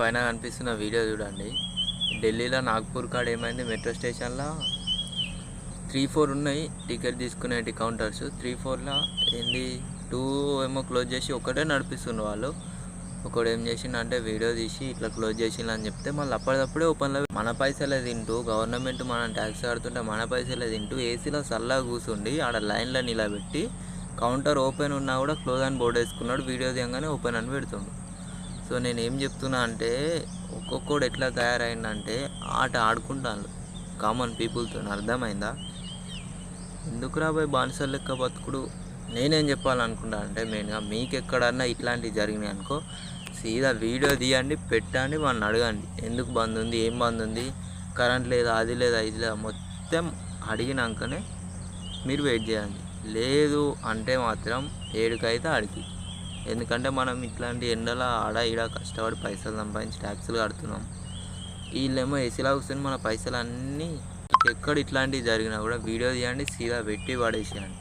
పైన కనిపిస్తున్న వీడియో చూడండి. ఢిల్లీలో నాగ్పూర్ కాడ ఏమైంది, మెట్రో స్టేషన్లో 3-4 ఉన్నాయి టికెట్ తీసుకునేటి కౌంటర్స్. 3-4లో ఏంది 2 ఏమో క్లోజ్ చేసి ఒకటే నడిపిస్తుండ్రు వాళ్ళు. ఒకడు ఏం చేసిండంటే వీడియో తీసి ఇట్లా క్లోజ్ చేసిండు అని చెప్తే మళ్ళీ అప్పటికప్పుడే ఓపెన్లో మన పైసలే తింటూ, గవర్నమెంట్ మనం ట్యాక్స్ కడుతుంటే మన పైసలే తింటూ ఏసీలో చల్లగా కూర్చుండి ఆడ లైన్లో నిలబెట్టి కౌంటర్ ఓపెన్ ఉన్నా కూడా క్లోజ్ అని బోర్డు వేసుకున్నాడు. వీడియో తీయగానే ఓపెన్ అని పెడుతుండు. సో నేను ఏం చెప్తున్నా అంటే ఒక్కొక్కడు ఎట్లా తయారైందంటే ఆట ఆడుకుంటాను కామన్ పీపుల్తో. అర్థమైందా? ఎందుకు రాబోయే బానిసలు లెక్క బతుకుడు. నేనేం చెప్పాలనుకుంటా అంటే మెయిన్గా మీకు ఎక్కడన్నా ఇట్లాంటివి జరిగినాయి అనుకో, సీదా వీడియో తీయండి, పెట్టండి, వాళ్ళని అడగండి ఎందుకు బంద్ ఉంది, ఏం బంద్ ఉంది, కరెంట్ లేదా, అది లేదా, ఇది లేదా, మొత్తం అడిగినాకనే మీరు వెయిట్ చేయండి. లేదు అంటే మాత్రం ఏడుకైతే ఆడికి. ఎందుకంటే మనం ఇట్లాంటి ఎండల ఆడ ఈడ కష్టపడి పైసలు సంపాదించి ట్యాక్సులు కడుతున్నాం. వీళ్ళేమో ఏసీలా కూర్చొని మన పైసలు అన్నీ ఎక్కడ ఇట్లాంటివి జరిగినా కూడా వీడియో తీయండి, సీదా పెట్టి పడేసేయండి.